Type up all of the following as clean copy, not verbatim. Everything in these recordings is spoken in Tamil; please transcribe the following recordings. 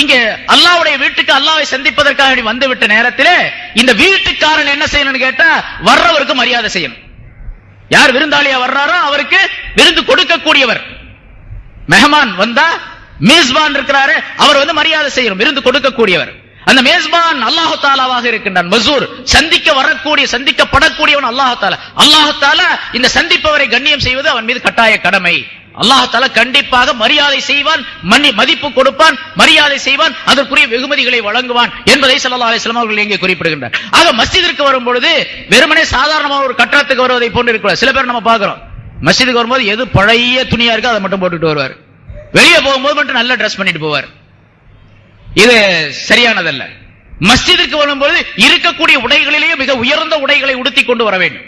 இங்க அல்லாஹ்வுடைய வீட்டுக்கு அல்லாஹ்வை சந்திப்பதற்காக வந்துவிட்ட நேரத்தில் இந்த வீட்டுக்காரன் என்ன செய்யணும்னு கேட்டா வர்றவருக்கு மரியாதை செய்யணும். யார் விருந்தாளியா வர்றாரோ அவருக்கு விருந்து கொடுக்கக்கூடியவர். மெஹமான் வந்தா மேஸ்பான் இருக்கிறாரு, அவர் மரியாதை செய்யணும், விருந்து கொடுக்கக்கூடியவர். அந்த மேஸ்பான் அல்லாஹ் தஆலாவாக இருக்கின்றான். மஸூர் சந்திக்க வரக்கூடிய சந்திக்கப்படக்கூடியவன் அல்லாஹ் தஆலா. அல்லாஹ் தஆலா இந்த சந்திப்பவரை கண்ணியம் செய்வது அவன் மீது கட்டாய கடமை. அல்லாஹ் தஆலா கண்டிப்பாக மரியாதை செய்வான், மதிப்பு கொடுப்பான், மரியாதை செய்வான், அதற்குரிய வெகுமதிகளை வழங்குவான் என்பதை ஸல்லல்லாஹு அலைஹி வஸல்லம் அவர்கள் இங்கே குறிப்பிடுகின்றார். ஆக மஸ்ஜிதிற்கு வரும் பொழுது வெறுமனே சாதாரணமாக ஒரு கட்டடத்துக்கு வருவதை போன்று இருக்கலாம். சில பேர் நம்ம பார்க்கிறோம், மஸ்ஜிதுக்கு வரும்போது எது பழைய துணியா இருக்கோ அதை மட்டும் போட்டுட்டு வருவார், வெளியே போகும்போது மட்டும் நல்ல ட்ரெஸ் பண்ணிட்டு போவார். இது சரியானதல்ல. மஸ்ஜிதிற்கு வரும்போது இருக்கக்கூடிய உடைகளிலேயே மிக உயர்ந்த உடைகளை உடுத்தி கொண்டு வர வேண்டும்.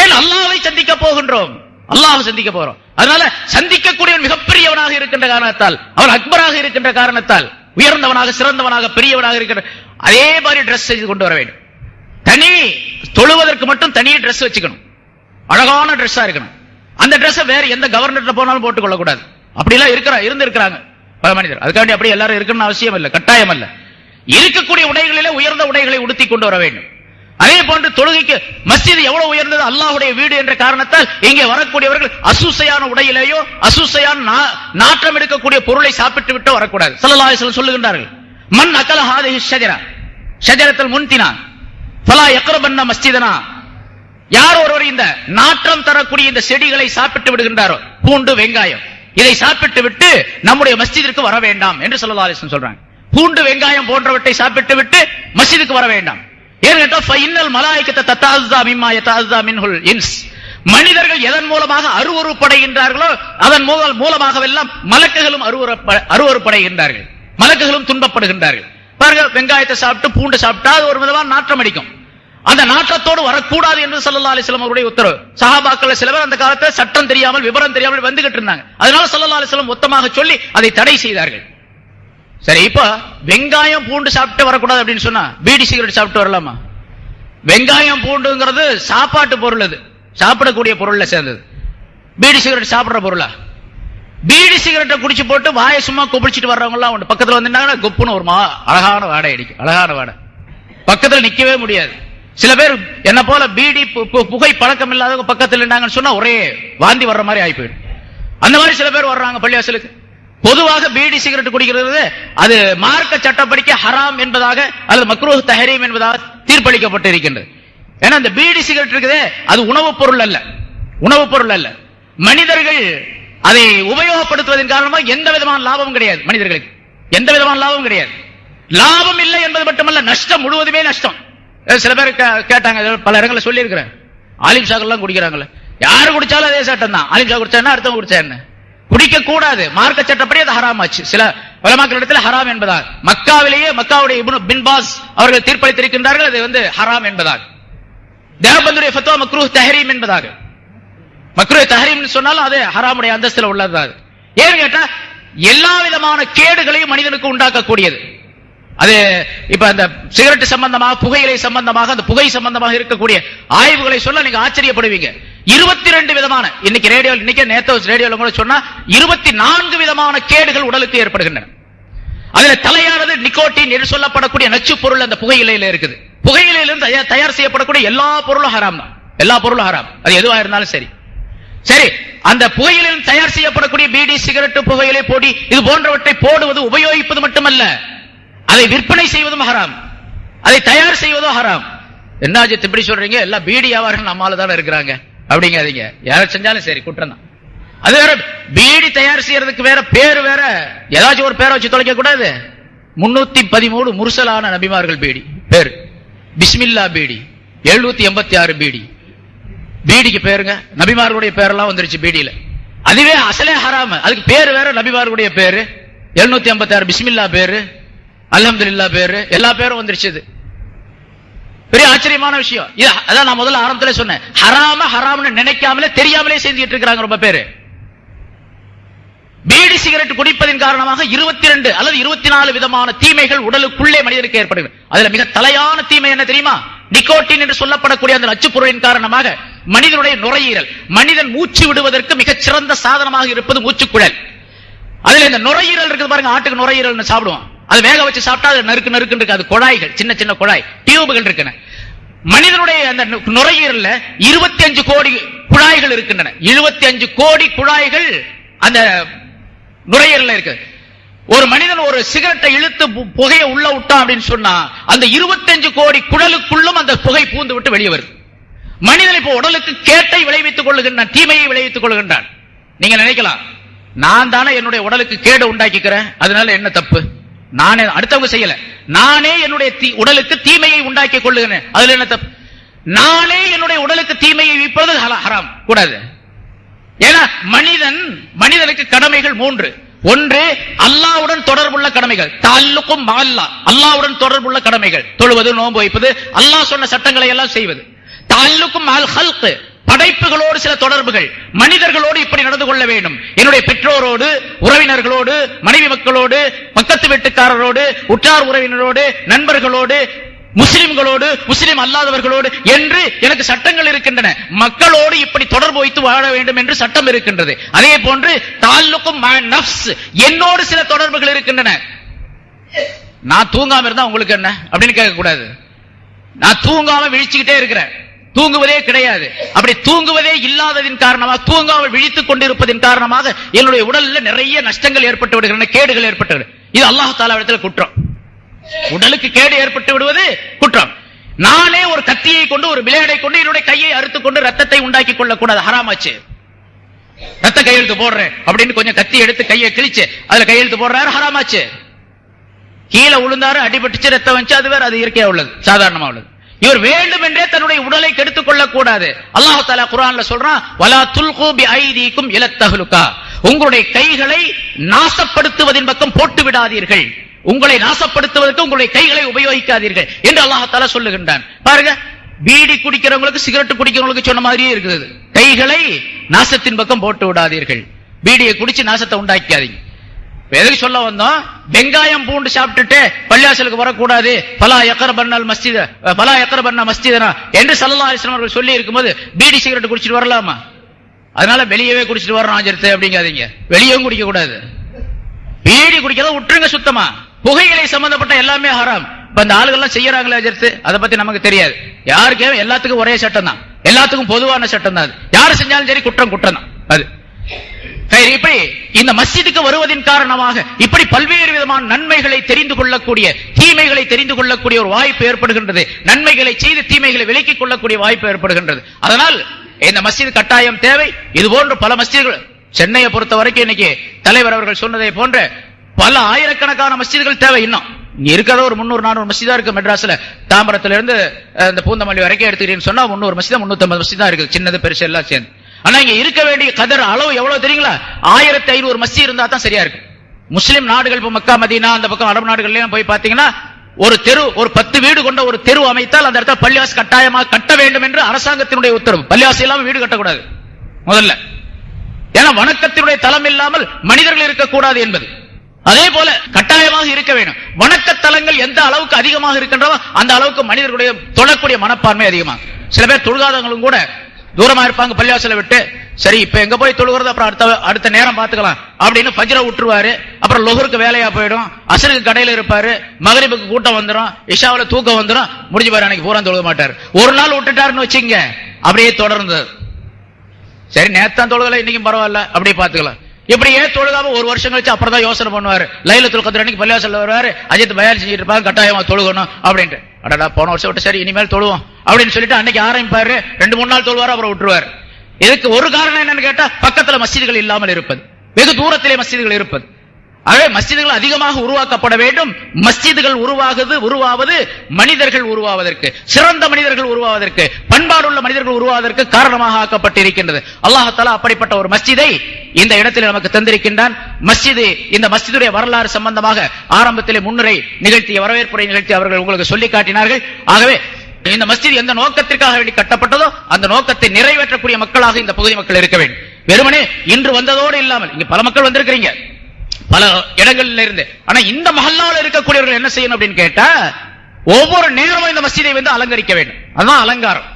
ஏன்? அல்லாஹ்வை சந்திக்க போகின்றோம், அல்லாஹ்வை சந்திக்க போறோம். அதனால சந்திக்கக்கூடியவன் மிகப்பெரியவனாக இருக்கின்ற காரணத்தால், அவன் அக்பராக இருக்கின்ற காரணத்தால், உயர்ந்தவனாக சிறந்தவனாக பெரியவனாக இருக்கின்ற அதே மாதிரி ட்ரெஸ் செய்து கொண்டு வர வேண்டும். தனி தொழுவதற்கு மட்டும் தனி ட்ரெஸ் வச்சுக்கணும், அழகான ட்ரெஸ்ஸா இருக்கணும். அந்த ட்ரெஸ் வேற எந்த கவர்னர் போனாலும் போட்டுக் கொள்ளக்கூடாது. அப்படிலாம் இருந்திருக்கிறாங்க பல மனிதர். அதுக்காண்டி அப்படி எல்லாரும் இருக்கணும்னு அவசியம் இல்லை, கட்டாயம் அல்ல. இருக்கக்கூடிய உடைகளிலே உயர்ந்த உடைகளை உடுத்தி கொண்டு வர வேண்டும். அதே போன்று தொழுகைக்கு மஸ்ஜித் எவ்வளவு உயர்ந்தது, அல்லாஹ்வுடைய வீடு என்ற காரணத்தால் இங்கே வரக்கூடியவர்கள் அசூசையான உடையிலேயோ அசூசையான நாற்றம் எடுக்கக்கூடிய பொருளை சாப்பிட்டு விட்டு வரக்கூடாது. ஸல்லல்லாஹு அலைஹி வஸல்லம் சொல்லுகின்றார்கள், மன் அகல ஹாதிஹி ஷஜரா ஷஜரத்துல் முன்தினா ஃபலா யக்ரபன்ன மஸ்ஜிதனா. யார் ஒருவர் இந்த நாற்றம் தரக்கூடிய இந்த செடிகளை சாப்பிட்டு விடுகின்றாரோ, பூண்டு வெங்காயம், இதை சாப்பிட்டு விட்டு நம்முடைய மஸ்ஜிதிற்கு வர வேண்டாம் என்று ஸல்லல்லாஹு அலைஹி வஸல்லம் சொல்றாங்க. பூண்டு வெங்காயம் போன்றவற்றை சாப்பிட்டு விட்டு மஸ்ஜிதுக்கு வர வேண்டாம். மனிதர்கள் எதன் மூலமாக அருவருப்படைகின்றார்களோ அதன் மூலமாகவெல்லாம் மலக்குகளும் அருவருப்படைகின்றார்கள், மலக்குகளும் துன்பப்படுகின்றார்கள். பாருங்க, வெங்காயத்தை சாப்பிட்டு பூண்டு சாப்பிட்டா அது ஒரு விதமான நாற்றம் அடிக்கும். அந்த நாற்றத்தோடு வரக்கூடாது என்று ஸல்லல்லாஹு அலைஹி வஸல்லம் அவருடைய உத்தரவு. சஹாபாக்கள் சில பேர் அந்த காலத்தில் சட்டம் தெரியாமல் விவரம் தெரியாமல் வந்துகிட்டு இருந்தாங்க. அதனால ஸல்லல்லாஹு அலைஹி வஸல்லம் மொத்தமாக சொல்லி அதை தடை செய்தார்கள். சரி, இப்ப வெங்காயம் பூண்டு சாப்பிட்டு வரக்கூடாது அப்படின்னு சொன்னா பீடி சிகரெட் சாப்பிட்டு வரலாமா? வெங்காயம் பூண்டுங்கிறது சாப்பாட்டு பொருள், அது சாப்பிடக்கூடிய பொருள்ல சேர்ந்தது. பீடி சிகரெட் சாப்பிடுற பொருளா? பீடி சிகரெட்டை குடிச்சு போட்டு வாயை சும்மா குபிச்சிட்டு வர்றவங்க எல்லாம் உண்டு. பக்கத்துல வந்தாங்கன்னா குப்புன்னு ஒரு அழகான வாடை அடிக்கும், அழகான வாடை, பக்கத்துல நிக்கவே முடியாது. சில பேர் என்ன போல பீடி புகை பழக்கம் இல்லாதவங்க பக்கத்தில் இருந்தாங்கன்னு சொன்னா ஒரே வாந்தி வர்ற மாதிரி ஆகி போயிடும். அந்த மாதிரி சில பேர் வர்றாங்க பள்ளிவாசலுக்கு. பொதுவாக பீடி சிகரெட் குடிக்கிறது அது மார்க்க சட்டப்படிக்கு ஹராம் என்பதாக அல்லது மக்ரூஹ் தஹரீம் என்பதாக தீர்ப்பளிக்கப்பட்டு இருக்கின்றது. ஏன்னா இந்த பீடி சிகரெட் இருக்குதே அது உணவுப் பொருள் அல்ல, உணவுப் பொருள் அல்ல. மனிதர்கள் அதை உபயோகப்படுத்துவதன் காரணமாக எந்த விதமான லாபமும் கிடையாது, மனிதர்களுக்கு எந்த விதமான லாபமும் கிடையாது. லாபம் இல்லை என்பது மட்டுமல்ல, நஷ்டம், முழுவதுமே நஷ்டம். சில பேர் கேட்டாங்க, பல இடங்களில் சொல்லி இருக்கிறேன், ஆலிம் ஷாக்கெல்லாம் குடிக்கிறாங்களே, யாரு குடிச்சாலும் அதே சட்டம் தான். ஆலிம் ஷா குடிச்சா என்ன, அடுத்தவங்க குடிச்சா என்ன, குடிக்க கூடாது, மார்க்க சட்டப்படி அது ஹராம் ஆச்சு. சில உலமாக்கள் இடத்துல ஹராம் என்பதாக, மக்காவிலேயே மக்காவுடைய இப்னு பின் பாஸ் அவர்கள் தீர்ப்பளித்திருக்கின்றார்கள் அது ஹராம் என்பதாக. தேவபந்துடைய ஃபத்வா மக்ரூஹ் தஹரீம் என்பதாக. மக்ரூஹ் தஹரீம் சொன்னாலும் அது ஹராமுடைய அந்தஸ்துல உள்ளது. ஏன்னு கேட்டா எல்லா விதமான கேடுகளையும் மனிதனுக்கு உண்டாக்கக்கூடியது. அது இப்ப அந்த சிகரெட் சம்பந்தமாக, புகையிலை சம்பந்தமாக, அந்த புகை சம்பந்தமாக இருக்கக்கூடிய ஆய்வுகளை சொல்ல நீங்க ஆச்சரியப்படுவீங்க. 22 விதமான, இன்னைக்கு ரேடியோ, இன்னைக்கு நேத்து ரேடியோல கூட சொன்னா 24 விதமான கேடுகள் உடலுக்கு ஏற்படுகின்றன. அதுல தலையானது நிக்கோட்டின் என்று சொல்லப்படக்கூடிய நச்சு பொருள் அந்த புகையிலையில இருக்குது. புகையிலையிலிருந்து தயார் செய்யப்படக்கூடிய எல்லா பொருளும் ஹராம் தான், எல்லா பொருளும் ஹராம், அது எதுவா இருந்தாலும் சரி. சரி, அந்த புகையிலிருந்து தயார் செய்யப்படக்கூடிய பீடி, சிகரெட், புகையிலை, பொடி இது போன்றவற்றை போடுவது, உபயோகிப்பது மட்டுமல்ல, அதை விற்பனை செய்வதும் ஹராம், அதை தயார் செய்வதும் ஹராம். என்னாச்சு இப்படி சொல்றீங்க, எல்லாம் பீடி வியாபாரம் நம்மால தானே இருக்கிறாங்க அப்படிங்காதீங்க. யாரும் செஞ்சாலும் சரி குற்றம் தான். அது வேற, பீடி தயார் செய்யறதுக்கு வேற பேரு வேற, ஏதாச்சும் ஒரு பேரை வச்சு தொலைக்க கூடாது. 313 முர்சலான நபிமார்கள் பீடி பேரு, பிஸ்மில்லா பீடி, 786 பீடி, பீடிக்கு பேருங்க, நபிமார்களுடைய பேரெல்லாம் வந்துருச்சு பீடியில. அதுவே அசலே ஹராம, அதுக்கு பேரு வேற, நபிமார்களுடைய பேரு 786, பிஸ்மில்லா பேரு, அல்ஹம்துலில்லாஹ் பேரு, எல்லா பேரும் வந்துருச்சு. பெரிய ஆச்சரியமான விஷயம். அதான் நான் முதல்ல ஆரம்பத்திலே சொன்னேன், ஹராம ஹராம்னு நினைக்காமலே தெரியாமலே செஞ்சுட்டு இருக்காங்க ரொம்ப பேரு. பீடி சிகரெட் குடிப்பதன் காரணமாக 22 அல்லது 24 விதமான தீமைகள் உடலுக்குள்ளே மனிதனுக்கு ஏற்படுகிறது. அதுல மிக தலையான தீமை என்ன தெரியுமா? நிக்கோட்டின் என்று சொல்லப்படக்கூடிய அந்த நச்சு பொருளின் காரணமாக மனிதனுடைய நுரையீரல், மனிதன் மூச்சு விடுவதற்கு மிகச் சிறந்த சாதனமாக இருப்பது மூச்சுக்குழல். அதுல இந்த நுரையீரல் இருக்குது பாருங்க, ஆட்டுக்கு நுரையீரல் சாப்பிடுவோம், அது வேக வச்சு சாப்பிட்டா அது நறுக்கு நறுக்கு இருக்கு, அது குழாய்கள், சின்ன சின்ன குழாய் டியூபுகள் இருக்கு. மனிதனுடைய அந்த நுரையீரல்ல 25 கோடி குழாய்கள் இருக்கின்றன. 25 கோடி குழாய்கள் அந்த நுரையீரல்ல இருக்கு. ஒரு மனிதன் ஒரு சிகரெட்டை இழுத்து புகையை உள்ள விட்டான் அப்படின்னு சொன்னா அந்த 25 கோடி குழலுக்குள்ளும் அந்த புகை பூந்து விட்டு வெளியே வருது. மனிதன் இப்போ உடலுக்கு கேட்டை விளைவித்துக் கொள்ளுகின்றான், தீமையை விளைவித்துக் கொள்கின்றான். நீங்க நினைக்கலாம், நான் தானே என்னுடைய உடலுக்கு கேடு உண்டாக்கிக்கிறேன், அதனால என்ன தப்பு? நானே, அடுத்தவங்க செய்யல, நானே என்னுடைய உடலுக்கு தீமையை உண்டாக்கி கொள்ளுகிறேன், அதுல என்ன தப்பு? நானே என்னுடைய உடலுக்கு தீமையை வைப்பது ஹராம், கூடாது. ஏன்னா மனிதனுக்கு கடமைகள் 3. ஒன்று அல்லாஹ்வுடன் தொடர்புள்ள கடமைகள், தஅல்லுகும் மஅல்லாஹ், அல்லாஹ்வுடன் தொடர்புள்ள கடமைகள், தொழுவது, நோன்பு வைப்பது, அல்லாஹ் சொன்ன சட்டங்களை எல்லாம் செய்வது. தஅல்லுகும் மஅல் ஹல்க், படைப்புகளோடு சில தொடர்புகள், மனிதர்களோடு இப்படி நடந்து கொள்ள வேண்டும், என்னுடைய பெற்றோரோடு, உறவினர்களோடு, மனைவி மக்களோடு, பக்கத்து வீட்டுக்காரரோடு, உற்றார் உறவினரோடு, நண்பர்களோடு, முஸ்லிம்களோடு, முஸ்லிம் அல்லாதவர்களோடு என்று எனக்கு சட்டங்கள் இருக்கின்றன. மக்களோடு இப்படி தொடர்பு வைத்து வாழ வேண்டும் என்று சட்டம் இருக்கின்றது. அதே போன்று தஅல்லுகும் மஅன் நஃப்ஸ், என்னோடு சில தொடர்புகள் இருக்கின்றன. நான் தூங்காம இருந்தா உங்களுக்கு என்ன அப்படின்னு கேட்க கூடாது. நான் தூங்காம விழிச்சுக்கிட்டே இருக்கிறேன், தூங்குவதே கிடையாது. அப்படி தூங்குவதே இல்லாததின் காரணமாக, தூங்காமல் விழித்துக் கொண்டிருப்பதின் காரணமாக என்னுடைய உடல்ல நிறைய நஷ்டங்கள் ஏற்பட்டு விடுகின்றன, கேடுகள் ஏற்பட்டு விடுகிறது. இது அல்லாஹ் தஆலா இடத்துல குற்றம். உடலுக்கு கேடு ஏற்பட்டு விடுவது குற்றம். நானே ஒரு கத்தியை கொண்டு, ஒரு பிளேடை கொண்டு என்னுடைய கையை அறுத்துக் கொண்டு ரத்தத்தை உண்டாக்கி கொள்ளக்கூடாது, ஹராமாச்சு. ரத்த கையெழுத்து போடுறேன் அப்படின்னு கொஞ்சம் கத்தி எடுத்து கையை கிழிச்சு அதுல கையெழுத்து போடுறாரு, ஹராமாச்சு. கீழே விழுந்தாரு, அடிபட்டுச்சு, ரத்தம் வந்துச்சு, அது வேற, அது இயற்கையா உள்ளது, சாதாரணமா உள்ளது. இவர் வேண்டும் என்றே தன்னுடைய உடலை கெடுத்துக் கொள்ளக் கூடாது. அல்லாஹ் தஆலா குர்ஆன்ல சொல்றான், வலா துல்கு பிஐதீக்கும் இலத் தஹ்லுகா, உங்களுடைய கைகளை நாசப்படுத்துவதின் பக்கம் போட்டு விடாதீர்கள், உங்களை நாசப்படுத்துவதற்கு உங்களுடைய கைகளை உபயோகிக்காதீர்கள் என்று அல்லாஹ் தஆலா சொல்லுகின்றான். பாருங்க, பீடி குடிக்கிறவங்களுக்கு, சிகரெட் குடிக்கிறவங்களுக்கு சொன்ன மாதிரியே இருக்குது, கைகளை நாசத்தின் பக்கம் போட்டு விடாதீர்கள், பீடியை குடிச்சு நாசத்தை உண்டாக்காதீங்க. எதுக்கு சொல்ல வந்தோம்? வெங்காயம் பூண்டு சாப்பிட்டுட்டு பள்ளிவாசலுக்கு வரக்கூடாது, பலா யக்ரபன்னல் மஸ்ஜித, பலா யக்ரபன்ன மஸ்ஜிதனா என்று ஸல்லல்லாஹு அலைஹி வஸல்லம் அவர்கள் சொல்லி இருக்கும்போது பீடி சிகரெட் குடிச்சிட்டு வரலாமா? அதனால வெளியவே குடிச்சிட்டு வரோம் ஆஜர்த்து அப்படிங்காதீங்க, வெளியவும் குடிக்க கூடாது. பீடி குடிக்கிறத விட்டுருங்க சுத்தமா. புகையிலை சம்பந்தப்பட்ட எல்லாமே ஹராம். இப்ப அந்த ஆளுகள்லாம் செய்யறாங்களே அஜர்த்து, அதை பத்தி நமக்கு தெரியாது. யாருக்கே எல்லாத்துக்கும் ஒரே சட்டம் தான், எல்லாத்துக்கும் பொதுவான சட்டம் தான். யாரு செஞ்சாலும் சரி குற்றம் குற்றம் தான் அது. இப்படி இந்த மஸ்ஜிதுக்கு வருவதின் காரணமாக இப்படி பல்வேறு விதமான நன்மைகளை தெரிந்து கொள்ளக்கூடிய, தீமைகளை தெரிந்து கொள்ளக்கூடிய ஒரு வாய்ப்பு ஏற்படுகின்றது. நன்மைகளை செய்து தீமைகளை விலக்கிக் கொள்ளக்கூடிய வாய்ப்பு ஏற்படுகின்றது. அதனால் இந்த மஸ்ஜித் கட்டாயம் தேவை. இது போன்ற பல மஸ்ஜிதுகள் சென்னையை பொறுத்த வரைக்கும் இன்னைக்கு தலைவர் அவர்கள் சொன்னதை போன்ற பல ஆயிரக்கணக்கான மஸ்ஜிதுகள் தேவை. இன்னும் இங்க இருக்கிற ஒரு 300-400 மஸ்ஜிதா இருக்கு. மெட்ராஸ்ல தாம்பரத்துல இருந்து இந்த பூந்தமல்லி வரைக்கும் எடுத்துக்கிட்டீங்கன்னு சொன்னா 300 மஸ்ஜிதா, 350 மஸ்ஜிதா இருக்குது, சின்னது பெருசு எல்லாம் சேர்ந்து. ஆனா இங்க இருக்க வேண்டிய கதர் அளவு எவ்வளவு தெரியுங்களா? 1500 மஸ்ஜித் இருந்தா தான் சரியா இருக்கு. முஸ்லிம் நாடுகள், இப்ப மக்கா, மதீனா, அந்த பக்கம் அரபு நாடுகள்லயும் போய் பாத்தீங்கன்னா ஒரு தெரு, ஒரு 10 வீடு கொண்ட ஒரு தெரு அமைத்தால் அந்த இடத்துல பள்ளிவாசல் கட்டாயமாக கட்ட வேண்டும் என்று அரசாங்கத்தினுடைய உத்தரவு. பள்ளிவாசல் இல்லாம வீடு கட்டக்கூடாது முதல்ல, ஏன்னா வணக்கத்தினுடைய தலம் இல்லாமல் மனிதர்கள் இருக்கக்கூடாது என்பது. அதே போல கட்டாயமாக இருக்க வேண்டும். வணக்க தலங்கள் எந்த அளவுக்கு அதிகமாக இருக்கின்றதோ அந்த அளவுக்கு மனிதர்களுடைய தொழக்கூடிய மனப்பான்மை அதிகமாக. சில பேர் தொழுகாதவங்களும் கூட தூரமா இருப்பாங்க பள்ளிவாசலை விட்டு, சரி இப்ப எங்க போய் தொழுகிறது, அப்புறம் அடுத்த நேரம் பாத்துக்கலாம் அப்படின்னு ஃபஜ்ர விட்டுருவாரு. அப்புறம் லொஹருக்கு வேலையா போயிடும், அசருக்கு கடையில இருப்பாரு, மகரிபுக்கு கூட்டம் வந்துடும், இஷாவுல தூக்கம் வந்துடும், முடிஞ்சு பாரு அன்னைக்கு பூரா தொழுக மாட்டாரு. ஒரு நாள் விட்டுட்டாருன்னு வச்சுங்க, அப்படியே தொடர்ந்து சரி நேத்தான் தொழுகல இன்னைக்கும் பரவாயில்ல அப்படியே பாத்துக்கலாம். இப்படியே தொழுகாம ஒரு வருஷம் கழிச்சு அப்புறம் தான் யோசனை பண்ணுவாரு. லைலத்துல் கத்ர் அன்னைக்கு பள்ளிவாசல்ல வருவாரு, அஜித் பயான் செஞ்சுட்டு இருப்பாங்க, கட்டாயமா தொழுகணும் அப்படின்ட்டு. அடடா போன வருஷம் விட்டு சரி இனிமேல் தொழுவோம் அப்படின்னு சொல்லிட்டு அன்னைக்கு ஆரம்பிப்பாரு, 2-3 நாள் தொழுவாரு, அப்புறம் விட்டுருவாரு. இதுக்கு ஒரு காரணம் என்னன்னு கேட்டா பக்கத்துல மஸ்ஜிதுகள் இல்லாமல் இருப்பது, வெகு தூரத்திலே மஸ்ஜிதுகள் இருப்பது. ஆகவே மஸ்ஜிதுகள் அதிகமாக உருவாக்கப்பட வேண்டும். மஸ்ஜிதுகள் உருவாவது மனிதர்கள் உருவாவதற்கு, சிறந்த மனிதர்கள் உருவாவதற்கு, பண்பாடுள்ள மனிதர்கள் உருவாவதற்கு காரணமாக ஆக்கப்பட்டிருக்கின்றது. அல்லாஹ் தஆலா அப்படிப்பட்ட ஒரு மஸ்ஜிதை இந்த இடத்தில் நமக்கு தந்திருக்கின்றான். மஸ்ஜிது, இந்த மஸ்ஜிதுடைய வரலாறு சம்பந்தமாக ஆரம்பத்திலே முன்னுரை நிகழ்த்திய, வரவேற்புரை நிகழ்த்தி அவர்கள் உங்களுக்கு சொல்லி காட்டினார்கள். ஆகவே இந்த மஸ்ஜித் எந்த நோக்கத்திற்காக வேண்டி கட்டப்பட்டதோ அந்த நோக்கத்தை நிறைவேற்றக்கூடிய மக்களாக இந்த பகுதி மக்கள் இருக்க வேண்டும். வெறுமனே இன்று வந்ததோடு இல்லாமல், இங்க பல மக்கள் வந்திருக்கிறீங்க பல இடங்கள்ல இருந்து. ஆனா இந்த மஹல்லாவில் இருக்கக்கூடியவர்கள் என்ன செய்யணும் அப்படின்னு கேட்டா, ஒவ்வொரு நேரமும் இந்த மஸ்ஜிதை வந்து அலங்கரிக்க வேண்டும். அதுதான் அலங்காரம்.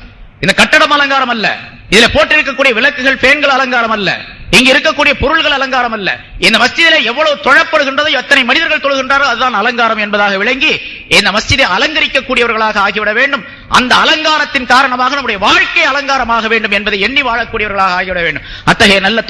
இந்த கட்டடம் அலங்காரம் அல்ல, இதுல போட்டிருக்கக்கூடிய விளக்குகள், பேன்கள் அலங்காரம் அல்ல. இங்க இருக்கக்கூடிய பொருள்கள் அலங்காரம் அல்ல. இந்த மஸ்ஜிதிலே எவ்வளவு தொழப்படுகின்றதோ, எத்தனை மனிதர்கள் தொழுகின்றாரோ அதுதான் அலங்காரம் என்பதாக விளங்கி இந்த மஸ்ஜிதை அலங்கரிக்கக்கூடியவர்களாக ஆகிவிட வேண்டும். அந்த அலங்காரத்தின் காரணமாக நம்முடைய வாழ்க்கை அலங்காரமாக வேண்டும் என்பதை எண்ணி வாழக்கூடியவர்களாக ஆகிவிட வேண்டும். அத்தகைய நல்ல